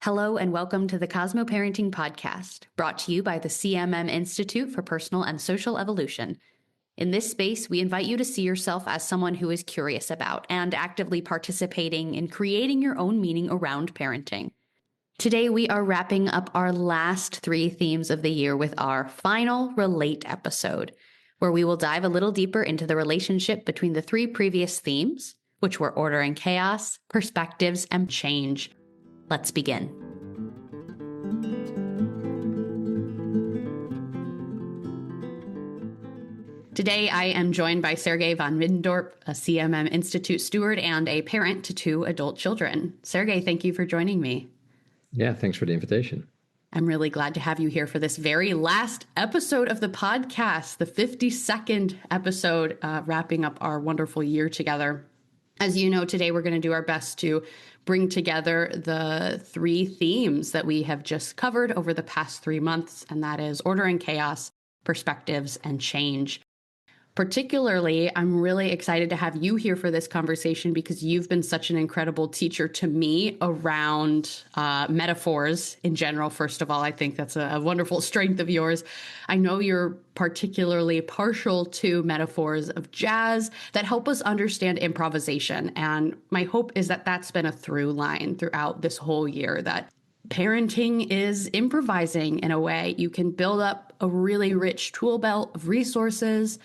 Hello and welcome to the Cosmo Parenting Podcast, brought to you by the CMM Institute for Personal and Social Evolution. In this space, we invite you to see yourself as someone who is curious about and actively participating in creating your own meaning around parenting. Today, we are wrapping up our last 3 themes of the year with our final Relate episode, where we will dive a little deeper into the relationship between the 3 previous themes, which were order and chaos, perspectives, and change. Let's begin. Today, I am joined by Sergej van Middendorp, a CMM Institute steward and a parent to 2 adult children. Sergej, thank you for joining me. Yeah, thanks for the invitation. I'm really glad to have you here for this very last episode of the podcast, the 52nd episode, wrapping up our wonderful year together. As you know, today we're going to do our best to bring together the 3 themes that we have just covered over the past 3 months, and that is order and chaos, perspectives, and change. Particularly, I'm really excited to have you here for this conversation because you've been such an incredible teacher to me around metaphors in general. First of all, I think that's a wonderful strength of yours. I know you're particularly partial to metaphors of jazz that help us understand improvisation. And my hope is that that's been a through line throughout this whole year, that parenting is improvising in a way. You can build up a really rich tool belt of resources,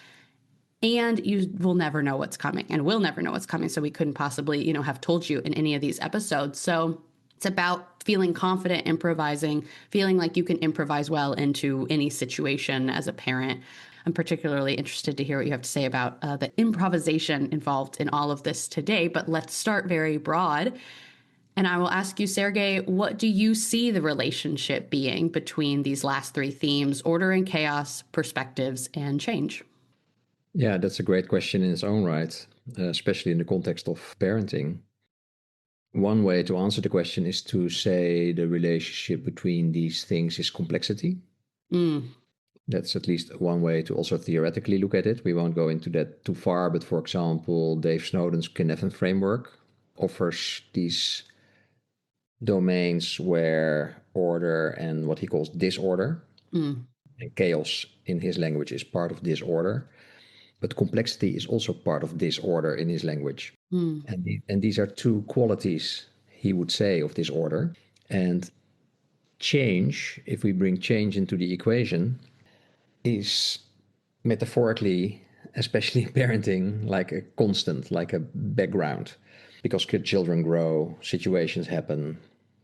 and you will never know what's coming, and we'll never know what's coming. So we couldn't possibly, have told you in any of these episodes. So it's about feeling confident improvising, feeling like you can improvise well into any situation as a parent. I'm particularly interested to hear what you have to say about the improvisation involved in all of this today. But let's start very broad. And I will ask you, Sergej, what do you see the relationship being between these last 3 themes, order and chaos, perspectives, and change? Yeah, that's a great question in its own right, especially in the context of parenting. One way to answer the question is to say the relationship between these things is complexity. That's at least one way to also theoretically look at it. We won't go into that too far, but for example, Dave Snowden's Cynefin framework offers these domains where order and what he calls disorder, and chaos in his language is part of disorder. But complexity is also part of disorder in his language. And these are 2 qualities, he would say, of disorder. And change, if we bring change into the equation, is metaphorically, especially in parenting, like a constant, like a background. Because children grow, situations happen.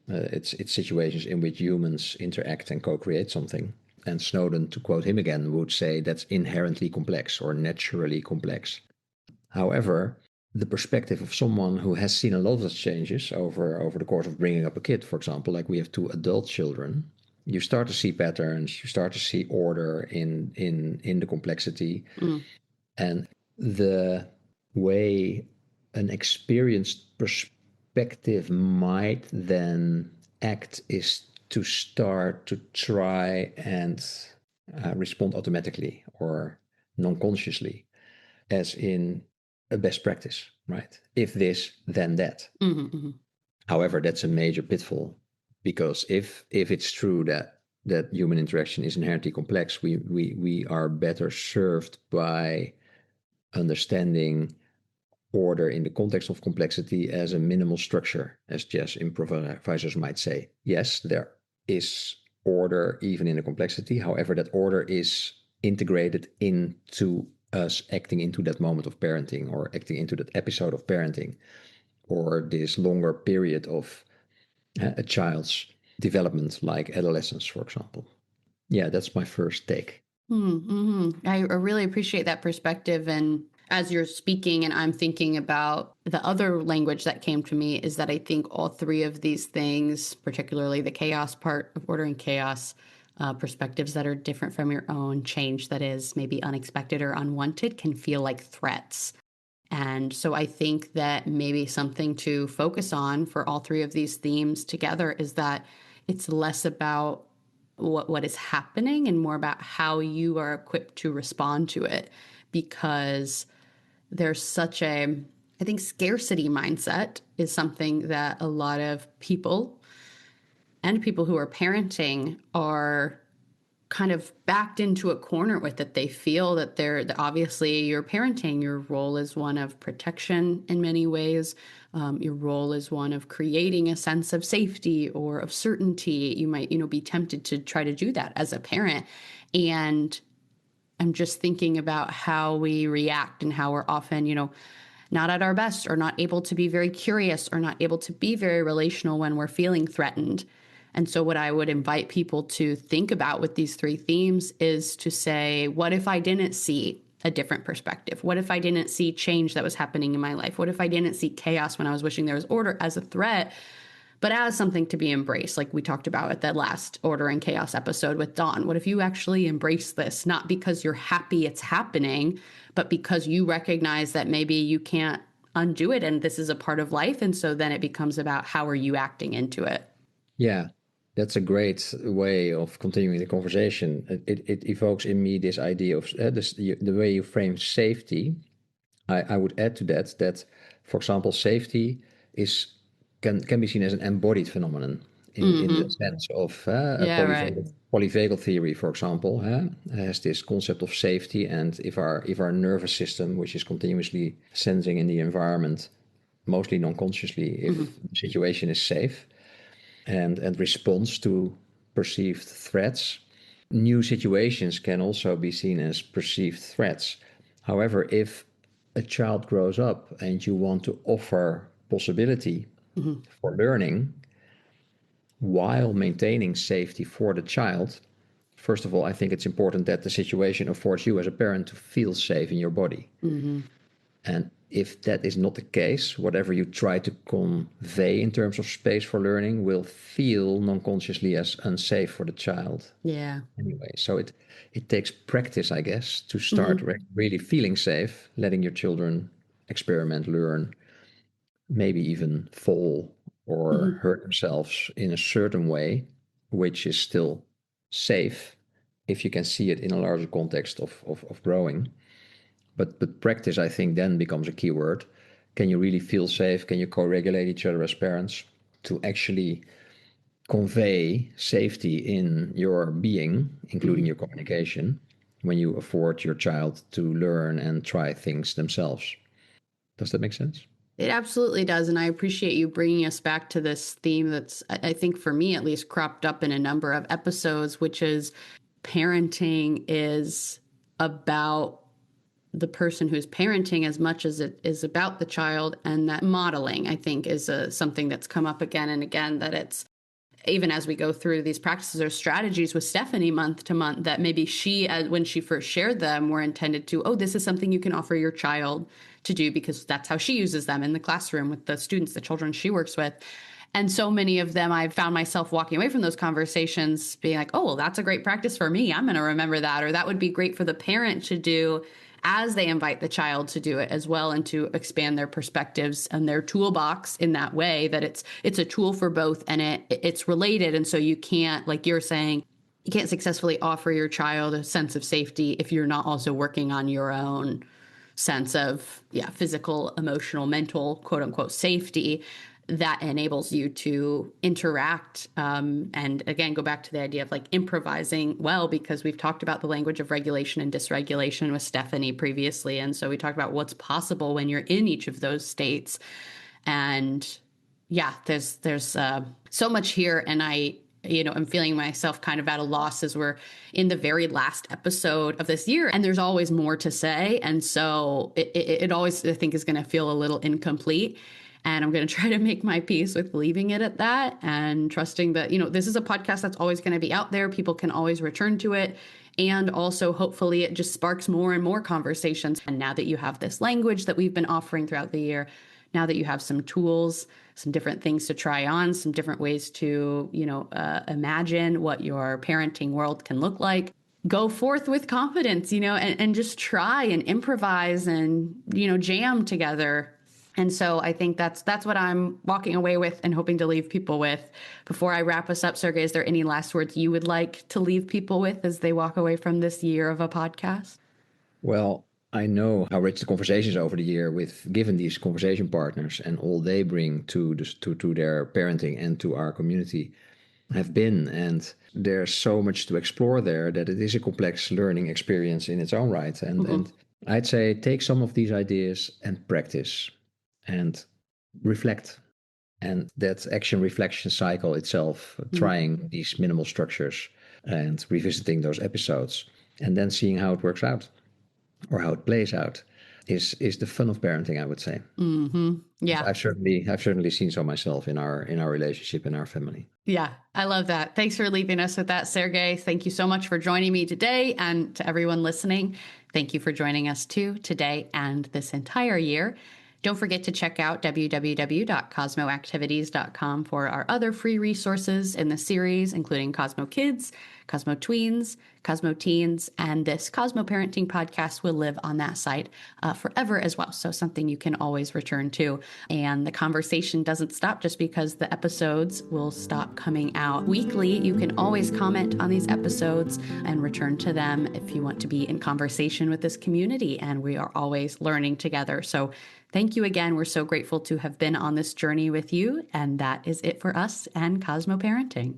It's situations in which humans interact and co-create something. And Snowden, to quote him again, would say that's inherently complex or naturally complex. However, the perspective of someone who has seen a lot of those changes over the course of bringing up a kid, for example, like we have 2 adult children, you start to see patterns, you start to see order in the complexity. And the way an experienced perspective might then act is to start to try and respond automatically or non-consciously, as in a best practice, right? If this, then that. However, that's a major pitfall, because if it's true that human interaction is inherently complex, we are better served by understanding order in the context of complexity as a minimal structure, as jazz improvisers might say. Yes, there is order even in the complexity. However, that order is integrated into us acting into that moment of parenting, or acting into that episode of parenting, or this longer period of a child's development, like adolescence, for example. Yeah, that's my first take. I really appreciate that perspective. And as you're speaking and I'm thinking about the other language that came to me, is that I think all 3 of these things, particularly the chaos part of order and chaos, perspectives that are different from your own, change that is maybe unexpected or unwanted, can feel like threats. And so I think that maybe something to focus on for all 3 of these themes together is that it's less about what is happening and more about how you are equipped to respond to it, because there's such a, I think, scarcity mindset is something that a lot of people and people who are parenting are kind of backed into a corner with it. They feel that obviously you're parenting. Your role is one of protection in many ways. Your role is one of creating a sense of safety or of certainty. You might, be tempted to try to do that as a parent. And I'm just thinking about how we react and how we're often, not at our best, or not able to be very curious, or not able to be very relational when we're feeling threatened. And so what I would invite people to think about with these three themes is to say, what if I didn't see a different perspective? What if I didn't see change that was happening in my life? What if I didn't see chaos when I was wishing there was order as a threat, but as something to be embraced, like we talked about at that last Order and Chaos episode with Dawn? What if you actually embrace this, not because you're happy it's happening, but because you recognize that maybe you can't undo it and this is a part of life? And so then it becomes about how are you acting into it? Yeah, that's a great way of continuing the conversation. It evokes in me this idea of the way you frame safety. I would add to that, for example, safety can be seen as an embodied phenomenon in the sense of a polyvagal theory, for example, has this concept of safety. And if our nervous system, which is continuously sensing in the environment, mostly non-consciously, if the situation is safe, and responds to perceived threats. New situations can also be seen as perceived threats. However, if a child grows up and you want to offer possibility for learning while maintaining safety for the child, first of all, I think it's important that the situation affords you as a parent to feel safe in your body. And if that is not the case, whatever you try to convey in terms of space for learning will feel non-consciously as unsafe for the child. Yeah. Anyway, so it takes practice, I guess, to start really feeling safe, letting your children experiment, learn, maybe even fall or hurt themselves in a certain way, which is still safe if you can see it in a larger context of growing. But practice, I think, then becomes a key word. Can you really feel safe? Can you co-regulate each other as parents to actually convey safety in your being, including your communication, when you afford your child to learn and try things themselves? Does that make sense? It absolutely does. And I appreciate you bringing us back to this theme that's, I think for me at least, cropped up in a number of episodes, which is parenting is about the person who's parenting as much as it is about the child. And that modeling, I think, is something that's come up again and again, that it's, even as we go through these practices or strategies with Stephanie month to month, that maybe she, when she first shared them, were intended to, this is something you can offer your child to do because that's how she uses them in the classroom with the students, the children she works with. And so many of them, I found myself walking away from those conversations being like, well, that's a great practice for me. I'm going to remember that. Or that would be great for the parent to do as they invite the child to do it as well, and to expand their perspectives and their toolbox in that way, that it's a tool for both and it's related. And so you can't, like you're saying, you can't successfully offer your child a sense of safety if you're not also working on your own sense of physical, emotional, mental, quote unquote, safety that enables you to interact. And again, go back to the idea of like improvising well, because we've talked about the language of regulation and dysregulation with Stephanie previously. And so we talked about what's possible when you're in each of those states. And there's so much here. And I'm feeling myself kind of at a loss as we're in the very last episode of this year, and there's always more to say. And so it always, I think, is going to feel a little incomplete. And I'm going to try to make my peace with leaving it at that and trusting that, this is a podcast that's always going to be out there. People can always return to it. And also, hopefully, it just sparks more and more conversations. And now that you have this language that we've been offering throughout the year, now that you have some tools, some different things to try on, some different ways to, imagine what your parenting world can look like, go forth with confidence, and just try and improvise and, jam together. And so I think that's what I'm walking away with and hoping to leave people with. Before I wrap us up, Sergej, is there any last words you would like to leave people with as they walk away from this year of a podcast? Well, I know how rich the conversations over the year given these conversation partners and all they bring to their parenting and to our community. have been. And there's so much to explore there that it is a complex learning experience in its own right. And I'd say take some of these ideas and practice and reflect. And that action reflection cycle itself, trying these minimal structures and revisiting those episodes and then seeing how it works out or how it plays out is the fun of parenting, I would say. Yeah. I've certainly seen so myself in our relationship, in our family. Yeah, I love that. Thanks for leaving us with that, Sergej. Thank you so much for joining me today. And to everyone listening, thank you for joining us too today and this entire year. Don't forget to check out www.cosmoactivities.com for our other free resources in the series, including Cosmo Kids, Cosmo Tweens, Cosmo Teens, and this Cosmo Parenting podcast will live on that site forever as well. So something you can always return to. And the conversation doesn't stop just because the episodes will stop coming out weekly. You can always comment on these episodes and return to them if you want to be in conversation with this community. And we are always learning together. So thank you again. We're so grateful to have been on this journey with you. And that is it for us and Cosmo Parenting.